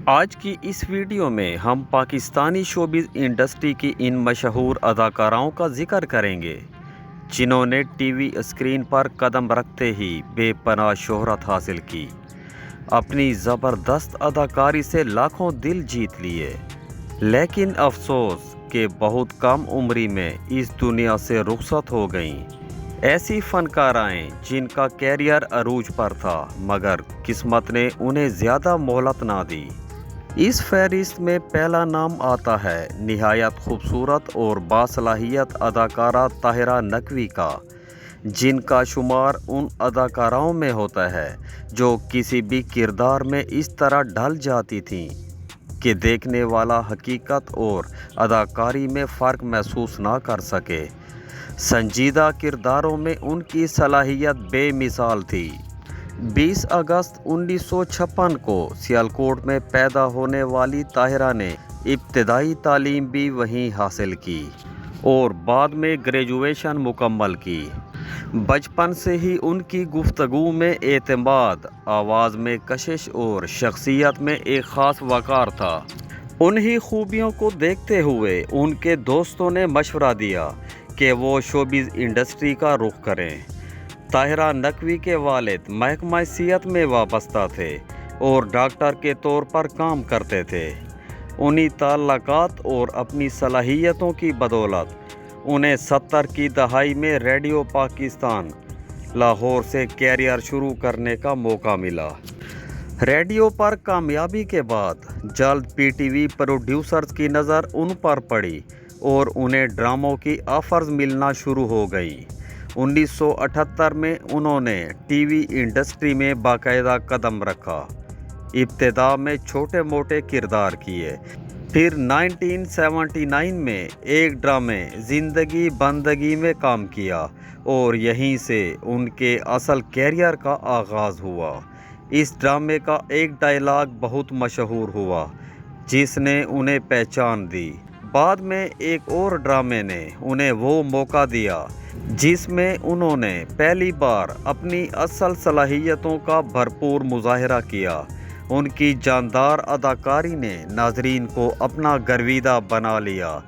آج کی اس ویڈیو میں ہم پاکستانی شوبز انڈسٹری کی ان مشہور اداکاراؤں کا ذکر کریں گے جنہوں نے ٹی وی اسکرین پر قدم رکھتے ہی بے پناہ شہرت حاصل کی، اپنی زبردست اداکاری سے لاکھوں دل جیت لیے، لیکن افسوس کہ بہت کم عمری میں اس دنیا سے رخصت ہو گئیں۔ ایسی فنکارائیں جن کا کیریئر عروج پر تھا مگر قسمت نے انہیں زیادہ مہلت نہ دی۔ اس فہرست میں پہلا نام آتا ہے نہایت خوبصورت اور باصلاحیت اداکارہ طاہرہ نقوی کا، جن کا شمار ان اداکاراؤں میں ہوتا ہے جو کسی بھی کردار میں اس طرح ڈھل جاتی تھیں کہ دیکھنے والا حقیقت اور اداکاری میں فرق محسوس نہ کر سکے۔ سنجیدہ کرداروں میں ان کی صلاحیت بے مثال تھی۔ 20 اگست 1956 کو سیالکوٹ میں پیدا ہونے والی طاہرہ نے ابتدائی تعلیم بھی وہیں حاصل کی اور بعد میں گریجویشن مکمل کی۔ بچپن سے ہی ان کی گفتگو میں اعتماد، آواز میں کشش اور شخصیت میں ایک خاص وقار تھا۔ انہی خوبیوں کو دیکھتے ہوئے ان کے دوستوں نے مشورہ دیا کہ وہ شوبز انڈسٹری کا رخ کریں۔ طاہرہ نقوی کے والد محکمہ صحت میں وابستہ تھے اور ڈاکٹر کے طور پر کام کرتے تھے۔ انہی تعلقات اور اپنی صلاحیتوں کی بدولت انہیں 70 کی دہائی میں ریڈیو پاکستان لاہور سے کیریئر شروع کرنے کا موقع ملا۔ ریڈیو پر کامیابی کے بعد جلد پی ٹی وی پروڈیوسرز کی نظر ان پر پڑی اور انہیں ڈراموں کی آفرز ملنا شروع ہو گئیں۔ 1978 میں انہوں نے ٹی وی انڈسٹری میں باقاعدہ قدم رکھا۔ ابتدا میں چھوٹے موٹے کردار کیے، پھر 1979 میں ایک ڈرامے زندگی بندگی میں کام کیا اور یہیں سے ان کے اصل کیریئر کا آغاز ہوا۔ اس ڈرامے کا ایک ڈائیلاگ بہت مشہور ہوا جس نے انہیں پہچان دی۔ بعد میں ایک اور ڈرامے نے انہیں وہ موقع دیا جس میں انہوں نے پہلی بار اپنی اصل صلاحیتوں کا بھرپور مظاہرہ کیا۔ ان کی جاندار اداکاری نے ناظرین کو اپنا گرویدہ بنا لیا۔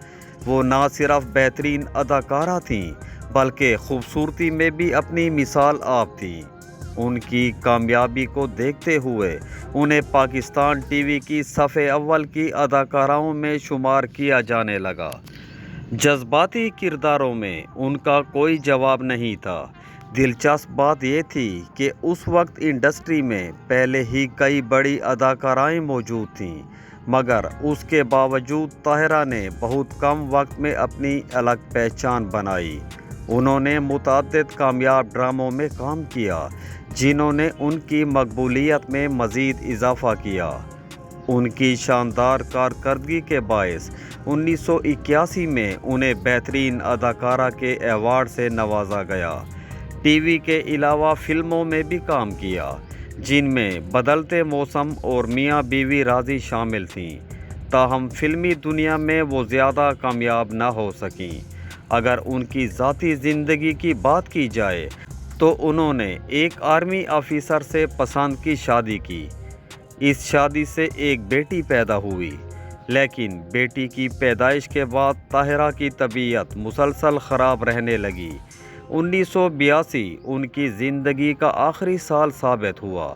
وہ نہ صرف بہترین اداکارہ تھیں بلکہ خوبصورتی میں بھی اپنی مثال آپ تھیں۔ ان کی کامیابی کو دیکھتے ہوئے انہیں پاکستان ٹی وی کی صف اول کی اداکاراؤں میں شمار کیا جانے لگا۔ جذباتی کرداروں میں ان کا کوئی جواب نہیں تھا۔ دلچسپ بات یہ تھی کہ اس وقت انڈسٹری میں پہلے ہی کئی بڑی اداکارائیں موجود تھیں، مگر اس کے باوجود طاہرہ نے بہت کم وقت میں اپنی الگ پہچان بنائی۔ انہوں نے متعدد کامیاب ڈراموں میں کام کیا جنہوں نے ان کی مقبولیت میں مزید اضافہ کیا۔ ان کی شاندار کارکردگی کے باعث 1981 میں انہیں بہترین اداکارہ کے ایوارڈ سے نوازا گیا۔ ٹی وی کے علاوہ فلموں میں بھی کام کیا جن میں بدلتے موسم اور میاں بیوی راضی شامل تھیں، تاہم فلمی دنیا میں وہ زیادہ کامیاب نہ ہو سکیں۔ اگر ان کی ذاتی زندگی کی بات کی جائے تو انہوں نے ایک آرمی آفیسر سے پسند کی شادی کی۔ اس شادی سے ایک بیٹی پیدا ہوئی، لیکن بیٹی کی پیدائش کے بعد طاہرہ کی طبیعت مسلسل خراب رہنے لگی۔ 1982 ان کی زندگی کا آخری سال ثابت ہوا۔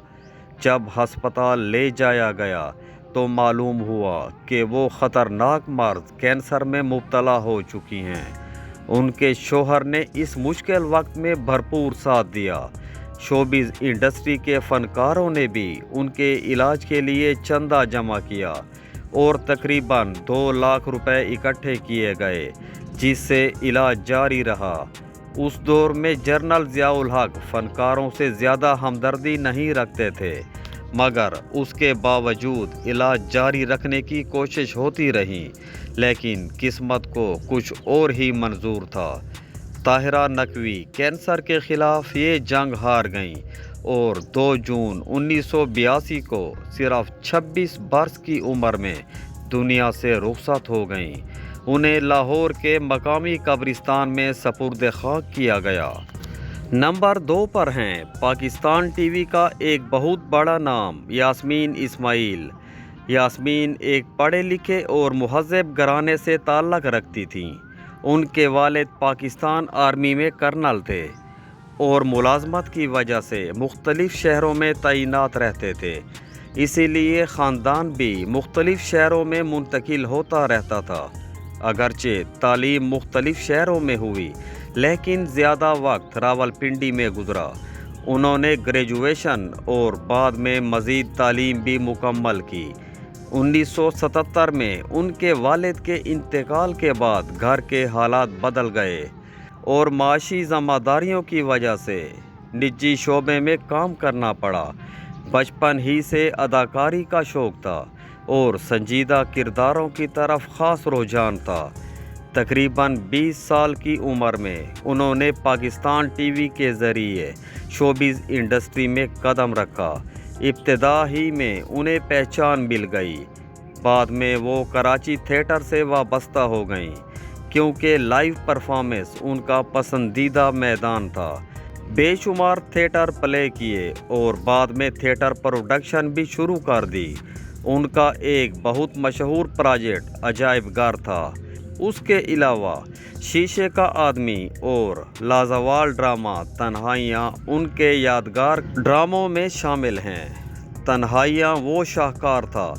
جب ہسپتال لے جایا گیا تو معلوم ہوا کہ وہ خطرناک مرض کینسر میں مبتلا ہو چکی ہیں۔ ان کے شوہر نے اس مشکل وقت میں بھرپور ساتھ دیا۔ شوبز انڈسٹری کے فنکاروں نے بھی ان کے علاج کے لیے چندہ جمع کیا اور تقریباً 2 لاکھ روپے اکٹھے کیے گئے جس سے علاج جاری رہا۔ اس دور میں جنرل ضیاء الحق فنکاروں سے زیادہ ہمدردی نہیں رکھتے تھے، مگر اس کے باوجود علاج جاری رکھنے کی کوشش ہوتی رہی، لیکن قسمت کو کچھ اور ہی منظور تھا۔ طاہرہ نقوی کینسر کے خلاف یہ جنگ ہار گئیں اور 2 جون 1982 کو صرف 26 برس کی عمر میں دنیا سے رخصت ہو گئیں۔ انہیں لاہور کے مقامی قبرستان میں سپرد خاک کیا گیا۔ نمبر 2 پر ہیں پاکستان ٹی وی کا ایک بہت بڑا نام یاسمین اسماعیل۔ यास्मीन एक पढ़े लिखे और महज़ब घराने से ताल्लुक़ रखती थीं। उनके वालिद पाकिस्तान आर्मी में कर्नल थे और मुलाजमत की वजह से मुख्तलिफ़ शहरों में तैनात रहते थे, इसीलिए ख़ानदान भी मुख्तलिफ़ शहरों में मुंतकिल होता रहता था। अगरचे तालीम मुख्तलिफ़ शहरों में हुई, लेकिन ज़्यादा वक्त रावलपिंडी में गुज़रा। उन्होंने ग्रेजुएशन और बाद में मज़ीद तालीम भी मुकम्मल की। 1977 में उनके वालिद के इंतकाल के बाद घर के हालात बदल गए और माशी ज़िम्मेदारियों की वजह से निजी शोबे में काम करना पड़ा। बचपन ही से अदाकारी का शौक़ था और संजीदा किरदारों की तरफ ख़ास रुझान था। तकरीबन 20 साल की उम्र में उन्होंने पाकिस्तान टीवी के ज़रिए शोबिज़ इंडस्ट्री में कदम रखा। इब्तिदा ही में उन्हें पहचान मिल गई। बाद में वो कराची थिएटर से वाबस्ता हो गईं, क्योंकि लाइव परफॉर्मेंस उनका पसंदीदा मैदान था। बेशुमार थिएटर प्ले किए और बाद में थिएटर प्रोडक्शन भी शुरू कर दी। उनका एक बहुत मशहूर प्रोजेक्ट अजायबघर था। उसके अलावा शीशे का आदमी और लाजवाल ड्रामा तन्हाइयाँ उनके यादगार ड्रामों में शामिल हैं। तन्हाइयाँ वो शाहकार था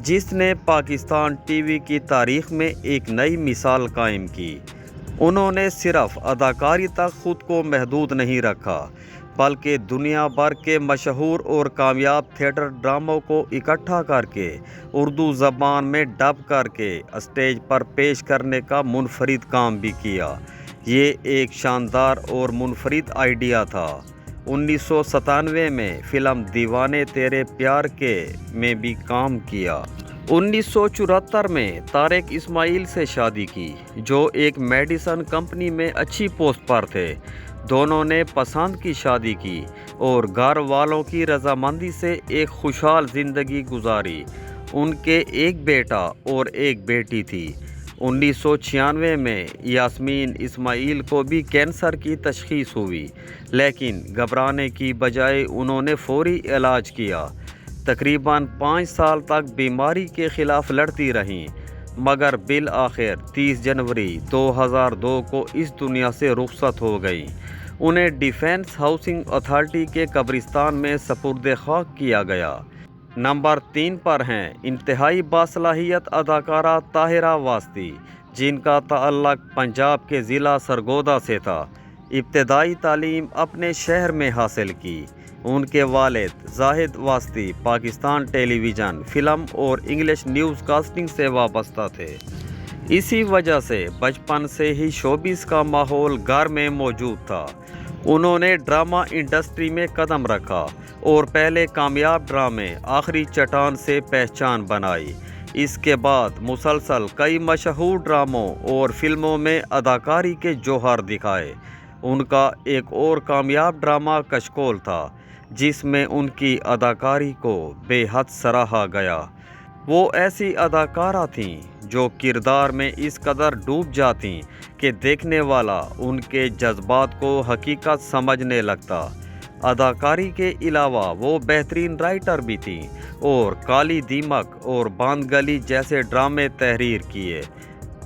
जिसने पाकिस्तान टीवी की तारीख़ में एक नई मिसाल कायम की। उन्होंने सिर्फ अदाकारी तक ख़ुद को महदूद नहीं रखा, बल्कि दुनिया भर के मशहूर और कामयाब थिएटर ड्रामों को इकट्ठा करके उर्दू ज़बान में डब करके स्टेज पर पेश करने का मुनफरिद काम भी किया। ये एक शानदार और मुनफरिद आइडिया था। 1997 में फ़िल्म दीवाने तेरे प्यार के में भी काम किया। 1974 में तारिक इस्माइल से शादी की, जो एक मेडिसन कंपनी में अच्छी पोस्ट पर थे। दोनों ने पसंद की शादी की और घर वालों की रजामंदी से एक खुशहाल ज़िंदगी गुजारी। उनके एक बेटा और एक बेटी थी। 1996 में यास्मीन इस्माइल को भी कैंसर की तशख़ीस हुई, लेकिन घबराने की बजाय उन्होंने फौरी इलाज किया। तकरीबन 5 साल तक बीमारी के ख़िलाफ़ लड़ती रहीं, मगर बिल आखिर 30 जनवरी 2002 को इस दुनिया से रुखसत हो गई। उन्हें डिफेंस हाउसिंग अथॉरिटी के कब्रिस्तान में सपुर्द खाक किया गया। नंबर 3 पर हैं इंतहाई बासलाहियत अदाकारा ताहिरा वास्ती, जिनका ताल्लुक़ पंजाब के ज़िला सरगोदा से था। इब्तदाई तालीम अपने शहर में हासिल की। उनके वालिद जाहिद वास्ती पाकिस्तान टेलीविज़न, फ़िल्म और इंग्लिश न्यूज़ कास्टिंग से वाबस्ता थे। इसी वजह से बचपन से ही शोबिज़ का माहौल घर में मौजूद था। उन्होंने ड्रामा इंडस्ट्री में कदम रखा और पहले कामयाब ड्रामे आखिरी चट्टान से पहचान बनाई। इसके बाद मुसलसल कई मशहूर ड्रामों और फिल्मों में अदाकारी के जौहर दिखाए। उनका एक और कामयाब ड्रामा कशकोल था, जिसमें उनकी अदाकारी को बेहद सराहा गया। वो ऐसी अदाकारा थीं जो किरदार में इस कदर डूब जातीं कि देखने वाला उनके जज्बात को हकीकत समझने लगता। अदाकारी के अलावा वो बेहतरीन राइटर भी थीं और काली दीमक और बांद गली जैसे ड्रामे तहरीर किए।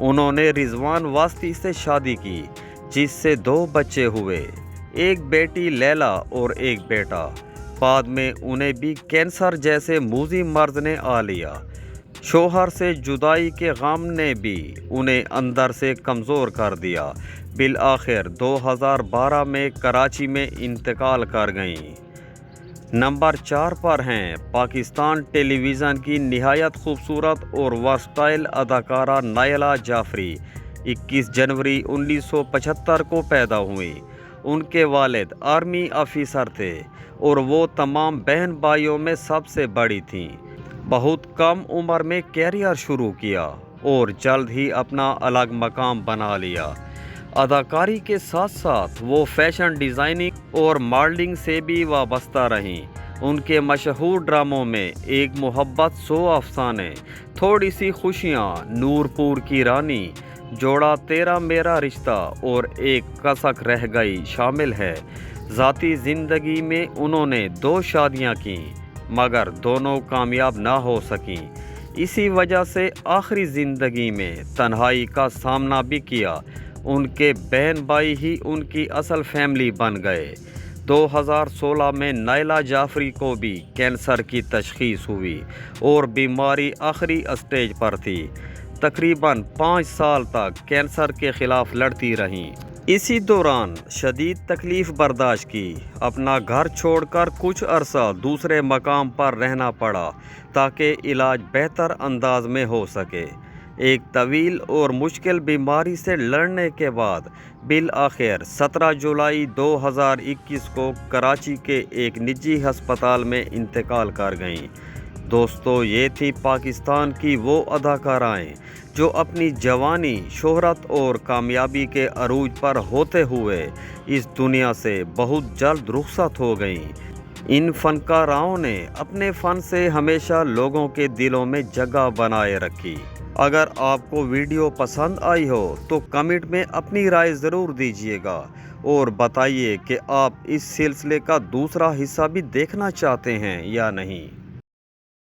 उन्होंने रिजवान वास्ती से शादी की, जिससे 2 बच्चे हुए, एक बेटी लैला और एक बेटा। बाद में उन्हें भी कैंसर जैसे मूजी मर्ज ने आ लिया। शोहर से जुदाई के गम ने भी उन्हें अंदर से कमज़ोर कर दिया। बिल आखिर 2012 में कराची में इंतकाल कर गईं। नंबर 4 पर हैं पाकिस्तान टेलीविज़न की निहायत खूबसूरत और वर्सटाइल अदाकारा नायला जाफरी। 21 जनवरी 1975 को पैदा हुई। उनके वालिद आर्मी ऑफिसर थे और वो तमाम बहन भाइयों में सबसे बड़ी थीं। बहुत कम उम्र में कैरियर शुरू किया और जल्द ही अपना अलग मकाम बना लिया। अदाकारी के साथ साथ वो फैशन डिज़ाइनिंग और मॉडलिंग से भी वाबस्ता रहीं। उनके मशहूर ड्रामों में एक मोहब्बत 100 अफसाने, थोड़ी सी खुशियाँ, नूरपुर की रानी, जोड़ा तेरा मेरा रिश्ता और एक कसक रह गई शामिल है। ज़ाती ज़िंदगी में उन्होंने 2 शादियाँ की। मगर दोनों कामयाब ना हो सकीं। इसी वजह से आखिरी ज़िंदगी में तन्हाई का सामना भी किया। उनके बहन भाई ही उनकी असल फैमिली बन गए। 2016 में नाइला जाफरी को भी कैंसर की तशखीस हुई और बीमारी आखिरी स्टेज पर थी। तकरीबन 5 साल तक कैंसर के खिलाफ लड़ती रहीं। इसी दौरान शदीद तकलीफ़ बर्दाश्त की, अपना घर छोड़कर कुछ अरसा दूसरे मकाम पर रहना पड़ा ताकि इलाज बेहतर अंदाज में हो सके। एक तवील और मुश्किल बीमारी से लड़ने के बाद बिल आखिर 17 जुलाई 2021 को कराची के एक निजी हस्पताल में इंतकाल कर गईं। दोस्तों, ये थी पाकिस्तान की वो अदाकाराएं जो अपनी जवानी, शोहरत और कामयाबी के अरूज पर होते हुए इस दुनिया से बहुत जल्द रुखसत हो गईं। इन फनकाराओं ने अपने फ़न से हमेशा लोगों के दिलों में जगह बनाए रखी। अगर आपको वीडियो पसंद आई हो तो कमेंट में अपनी राय ज़रूर दीजिएगा और बताइए कि आप इस सिलसिले का दूसरा हिस्सा भी देखना चाहते हैं या नहीं।